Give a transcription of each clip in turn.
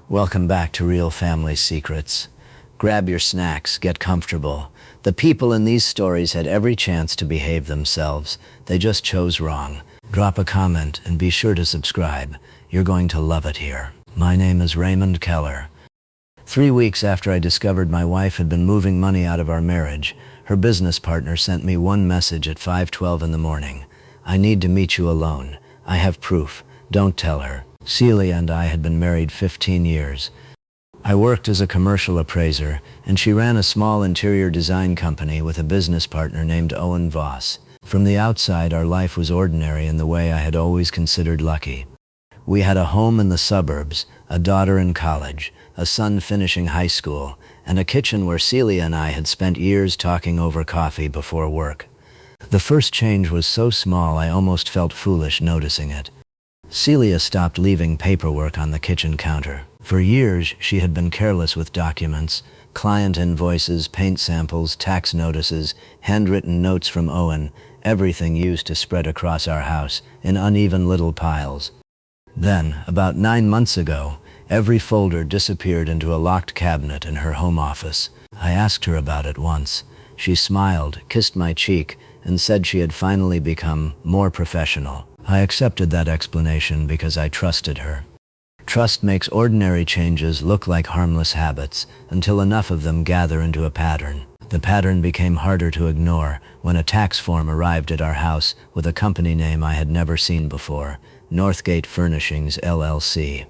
Welcome back to Real Family Secrets. Grab your snacks, get comfortable. The people in these stories had every chance to behave themselves. They just chose wrong. Drop a comment and be sure to subscribe. You're going to love it here. My name is Raymond Keller. 3 weeks after I discovered my wife had been moving money out of our marriage, her business partner sent me one message at 5:12 in the morning. I need to meet you alone. I have proof. Don't tell her. Celia and I had been married 15 years. I worked as a commercial appraiser, and she ran a small interior design company with a business partner named Owen Voss. From the outside, our life was ordinary in the way I had always considered lucky. We had a home in the suburbs, a daughter in college, a son finishing high school, and a kitchen where Celia and I had spent years talking over coffee before work. The first change was so small I almost felt foolish noticing it. Celia stopped leaving paperwork on the kitchen counter. For years, she had been careless with documents, client invoices, paint samples, tax notices, handwritten notes from Owen, everything used to spread across our house in uneven little piles. Then, about 9 months ago, every folder disappeared into a locked cabinet in her home office. I asked her about it once. She smiled, kissed my cheek, and said she had finally become more professional. I accepted that explanation because I trusted her. Trust makes ordinary changes look like harmless habits until enough of them gather into a pattern. The pattern became harder to ignore when a tax form arrived at our house with a company name I had never seen before, Northgate Furnishings, LLC.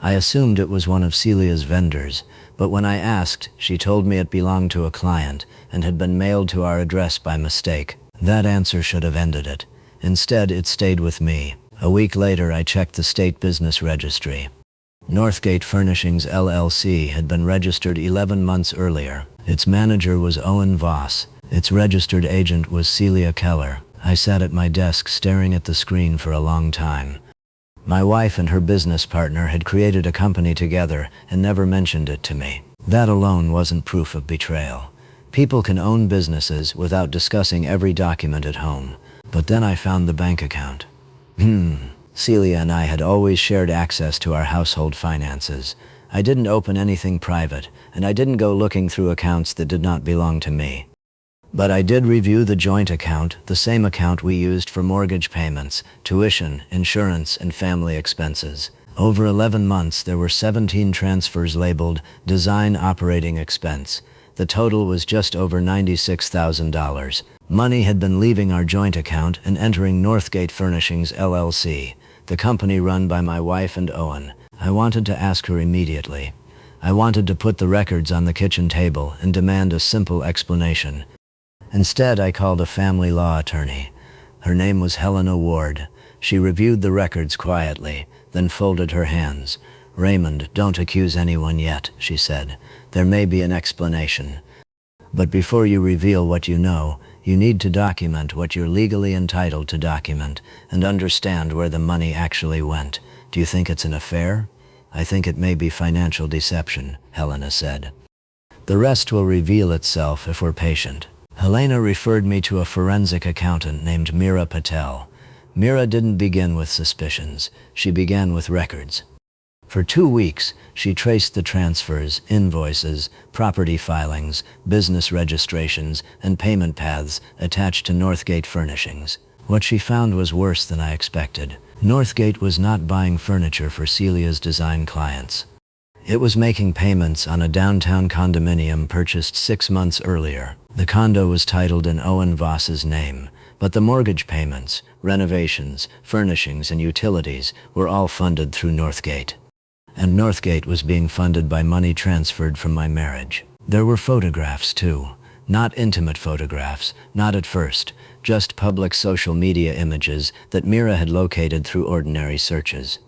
I assumed it was one of Celia's vendors, but when I asked, she told me it belonged to a client and had been mailed to our address by mistake. That answer should have ended it. Instead, it stayed with me. A week later, I checked the state business registry. Northgate Furnishings LLC had been registered 11 months earlier. Its manager was Owen Voss. Its registered agent was Celia Keller. I sat at my desk staring at the screen for a long time. My wife and her business partner had created a company together and never mentioned it to me. That alone wasn't proof of betrayal. People can own businesses without discussing every document at home. But then I found the bank account. Celia and I had always shared access to our household finances. I didn't open anything private, and I didn't go looking through accounts that did not belong to me. But I did review the joint account, the same account we used for mortgage payments, tuition, insurance, and family expenses. Over 11 months, there were 17 transfers labeled Design Operating Expense. The total was just over $96,000. Money had been leaving our joint account and entering Northgate Furnishings LLC, the company run by my wife and Owen. I wanted to ask her immediately. I wanted to put the records on the kitchen table and demand a simple explanation. Instead, I called a family law attorney. Her name was Helena Ward. She reviewed the records quietly, then folded her hands. "Raymond, don't accuse anyone yet," she said. "There may be an explanation. But before you reveal what you know, you need to document what you're legally entitled to document and understand where the money actually went. Do you think it's an affair?" "I think it may be financial deception," Helena said. "The rest will reveal itself if we're patient." Helena referred me to a forensic accountant named Mira Patel. Mira didn't begin with suspicions. She began with records. For 2 weeks, she traced the transfers, invoices, property filings, business registrations, and payment paths attached to Northgate Furnishings. What she found was worse than I expected. Northgate was not buying furniture for Celia's design clients. It was making payments on a downtown condominium purchased 6 months earlier. The condo was titled in Owen Voss's name, but the mortgage payments, renovations, furnishings, and utilities were all funded through Northgate. And Northgate was being funded by money transferred from my marriage. There were photographs too. Not intimate photographs, not at first, just public social media images that Mira had located through ordinary searches.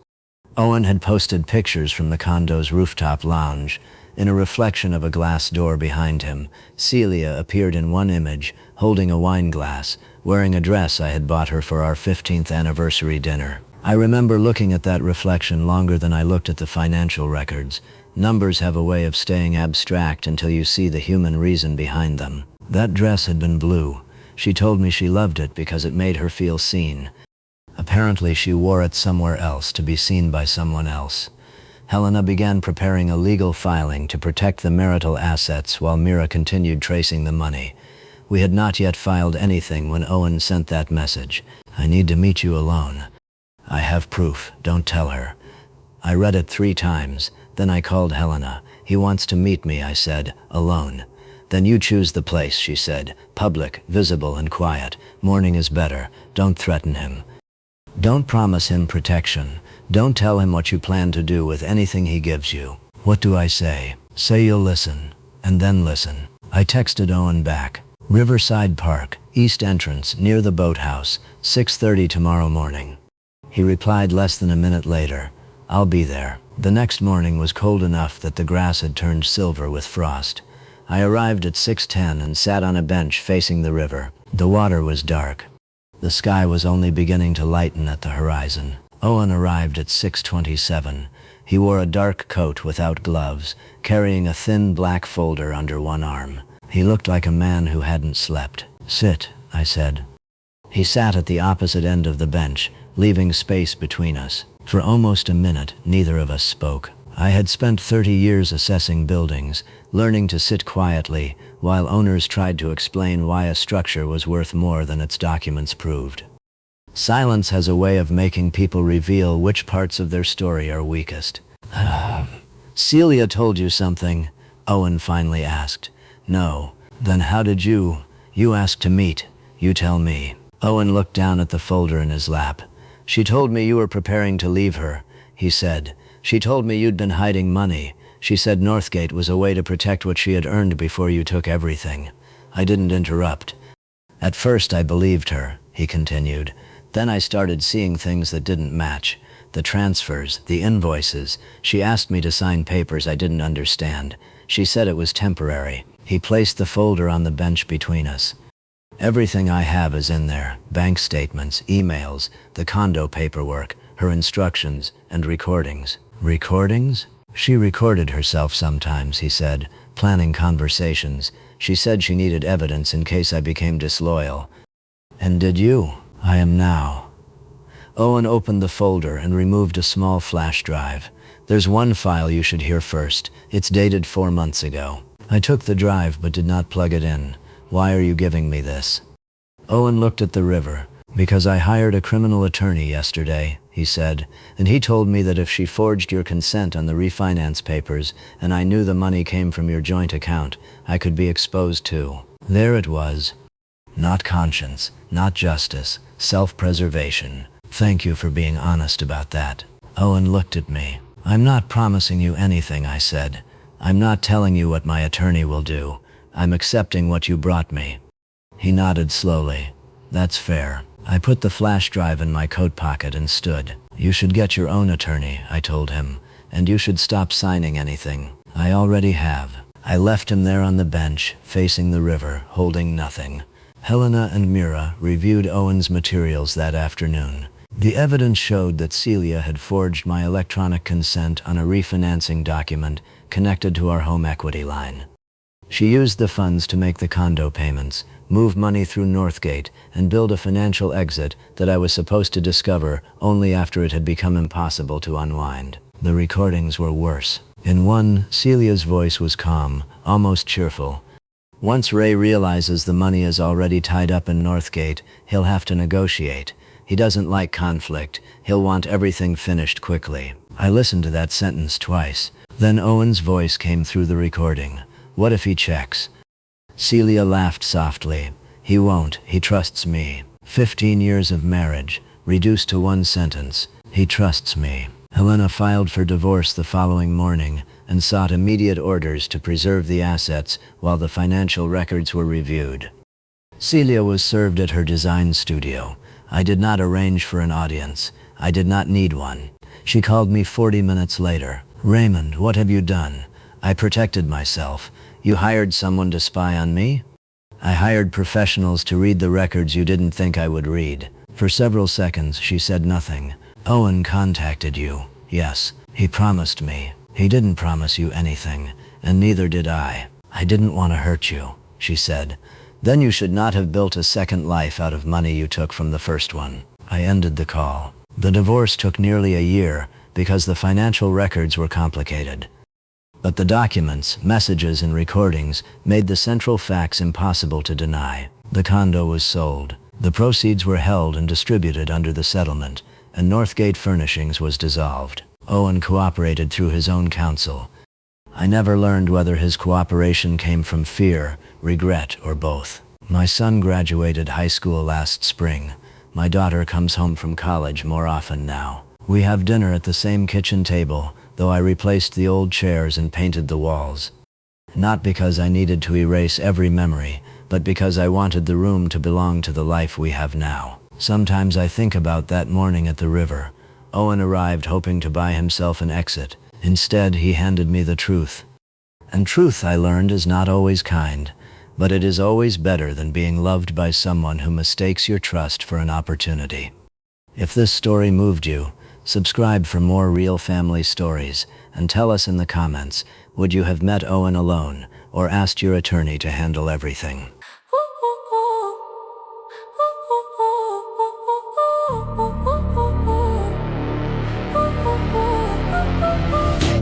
Owen had posted pictures from the condo's rooftop lounge. In a reflection of a glass door behind him, Celia appeared in one image, holding a wine glass, wearing a dress I had bought her for our 15th anniversary dinner. I remember looking at that reflection longer than I looked at the financial records. Numbers have a way of staying abstract until you see the human reason behind them. That dress had been blue. She told me she loved it because it made her feel seen. Apparently she wore it somewhere else to be seen by someone else. Helena began preparing a legal filing to protect the marital assets while Mira continued tracing the money. We had not yet filed anything when Owen sent that message. "I need to meet you alone. I have proof, don't tell her." I read it 3 times, then I called Helena. "He wants to meet me," I said, "alone." "Then you choose the place," she said. "Public, visible, and quiet. Morning is better. Don't threaten him. Don't promise him protection. Don't tell him what you plan to do with anything he gives you." What do I say? Say you'll listen, and then listen. I texted Owen back. "Riverside Park, East Entrance, near the boathouse, 6:30 tomorrow morning." He replied less than a minute later, "I'll be there." The next morning was cold enough that the grass had turned silver with frost. I arrived at 6:10 and sat on a bench facing the river. The water was dark. The sky was only beginning to lighten at the horizon. Owen arrived at 6:27. He wore a dark coat without gloves, carrying a thin black folder under one arm. He looked like a man who hadn't slept. "Sit," I said. He sat at the opposite end of the bench, leaving space between us. For almost a minute, neither of us spoke. I had spent 30 years assessing buildings, learning to sit quietly, while owners tried to explain why a structure was worth more than its documents proved. Silence has a way of making people reveal which parts of their story are weakest. "Celia told you something?" Owen finally asked. "No." "Then how did you asked to meet. You tell me." Owen looked down at the folder in his lap. "She told me you were preparing to leave her," he said. "She told me you'd been hiding money. She said Northgate was a way to protect what she had earned before you took everything." I didn't interrupt. "At first I believed her," he continued. "Then I started seeing things that didn't match. The transfers, the invoices. She asked me to sign papers I didn't understand. She said it was temporary." He placed the folder on the bench between us. "Everything I have is in there. Bank statements, emails, the condo paperwork, her instructions, and recordings." "Recordings?" "She recorded herself sometimes," he said, "planning conversations. She said she needed evidence in case I became disloyal." "And did you?" "I am now." Owen opened the folder and removed a small flash drive. "There's one file you should hear first. It's dated 4 months ago." I took the drive but did not plug it in. "Why are you giving me this?" Owen looked at the river. "Because I hired a criminal attorney yesterday," he said, "and he told me that if she forged your consent on the refinance papers, and I knew the money came from your joint account, I could be exposed too." There it was. Not conscience, not justice, self-preservation. "Thank you for being honest about that." Owen looked at me. "I'm not promising you anything," I said. "I'm not telling you what my attorney will do. I'm accepting what you brought me." He nodded slowly. "That's fair." I put the flash drive in my coat pocket and stood. "You should get your own attorney," I told him, "and you should stop signing anything." "I already have." I left him there on the bench, facing the river, holding nothing. Helena and Mira reviewed Owen's materials that afternoon. The evidence showed that Celia had forged my electronic consent on a refinancing document connected to our home equity line. She used the funds to make the condo payments, move money through Northgate, and build a financial exit that I was supposed to discover only after it had become impossible to unwind. The recordings were worse. In one, Celia's voice was calm, almost cheerful. "Once Ray realizes the money is already tied up in Northgate, he'll have to negotiate. He doesn't like conflict. He'll want everything finished quickly." I listened to that sentence twice. Then Owen's voice came through the recording. "What if he checks?" Celia laughed softly. "He won't. He trusts me." 15 years of marriage, reduced to one sentence. "He trusts me." Helena filed for divorce the following morning and sought immediate orders to preserve the assets while the financial records were reviewed. Celia was served at her design studio. I did not arrange for an audience. I did not need one. She called me 40 minutes later. "Raymond, what have you done?" "I protected myself." "You hired someone to spy on me?" "I hired professionals to read the records you didn't think I would read." For several seconds she said nothing. "Owen contacted you." "Yes. He promised me." "He didn't promise you anything, and neither did I." "I didn't want to hurt you," she said. "Then you should not have built a second life out of money you took from the first one." I ended the call. The divorce took nearly a year, because the financial records were complicated. But the documents, messages, and recordings made the central facts impossible to deny. The condo was sold. The proceeds were held and distributed under the settlement, and Northgate Furnishings was dissolved. Owen cooperated through his own counsel. I never learned whether his cooperation came from fear, regret, or both. My son graduated high school last spring. My daughter comes home from college more often now. We have dinner at the same kitchen table, though I replaced the old chairs and painted the walls. Not because I needed to erase every memory, but because I wanted the room to belong to the life we have now. Sometimes I think about that morning at the river. Owen arrived hoping to buy himself an exit. Instead, he handed me the truth. And truth, I learned, is not always kind, but it is always better than being loved by someone who mistakes your trust for an opportunity. If this story moved you, subscribe for more real family stories, and tell us in the comments, would you have met Owen alone, or asked your attorney to handle everything?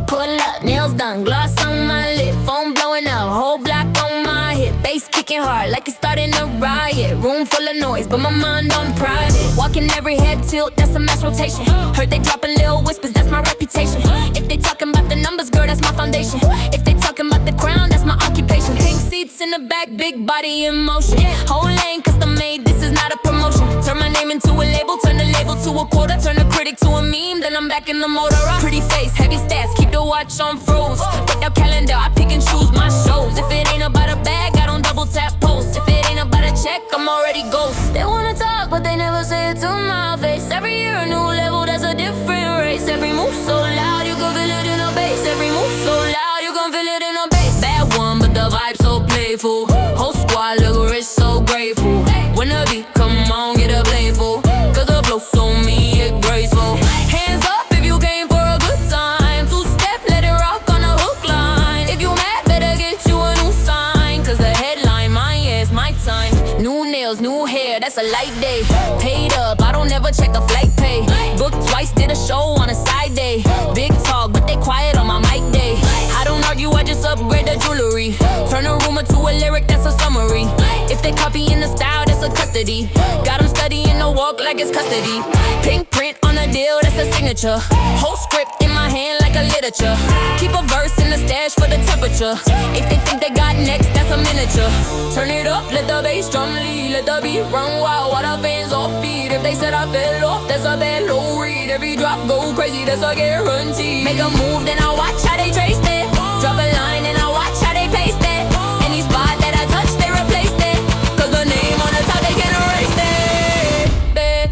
Pull up, nails done, gloss on my lip, phone blowing up, whole block on my hip, bass kicking hard like it's starting a riot, room full of noise, but my mind on private, walking every head tilt, that's a mass rotation, heard they dropping little whispers, that's my reputation, if they talking about the numbers, girl, that's my foundation, if they talking about the crown, that's my occupation, pink seats in the back, big body in motion, whole lane custom made, this is not a promotion, turn my name into a label, turn the label to a quota, turn a critic to a meme, then I'm back in the motor, pretty face, heavy stats, keep the watch on froze, put that calendar, I pick and choose my shows, if it ain't about a bag, I don't double tap post, if it ain't about a check, I'm already ghost, they wanna talk, but they never say it to my face, every year a new level, that's a different race, every move so loud, you can feel it in the bass, every move so loud, you can feel it in the bass, bad one, but the vibe so playful, whole squad look rich, so grateful, when the beat come on, get a playful, cause the flow so me, it graceful, hands up if you came for a good time, two-step, let it rock on the hook line, if you mad, better get you a new sign, cause the headline, mine, yeah, it's my time, new nails, new hair, that's a light day, paid up, I don't ever check the flight pay, booked twice, did a show on a side day, big talk, but they quiet on my mic day, I don't argue, I just upgrade the jewelry, turn a rumor to a lyric, that's a summary, if they copying the style, that's a custody, got them studying the walk like it's custody, pink print on the deal, that's a signature, whole script in my hand like a literature, keep a verse in the stash for the temperature, if they think they got next, that's a miniature, turn it up, let the bass drum lead, let the beat run wild, while the fans off feed, if they said I fell off, that's a bad low read, every drop go crazy, that's a guarantee, make a move, then I watch how they trace that, drop a line, and I watch how they paste that, any spot that I touch, they replace that, cause the name on the top, they can't erase that,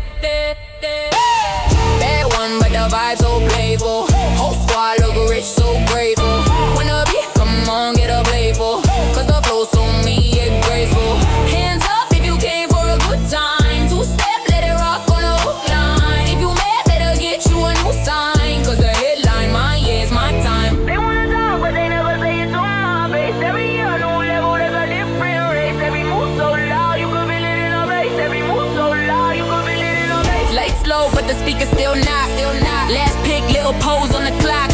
bad one, but the vibe so playful, whole squad look rich, so grateful, when the beat come on, get a playful, cause the flow so me, it graceful, hands up if you came for a good time, two-step, let it rock on the hook line, if you mad, better get you a new sign, cause the headline, mine, yeah, it's my time, they wanna talk, but they never say it to my face, every year a new level, there's a different race, every move so loud, you can feel it in the bass, every move so loud, you can feel it in the bass, lights low, but the speaker still not, last pick, little pose on the clock,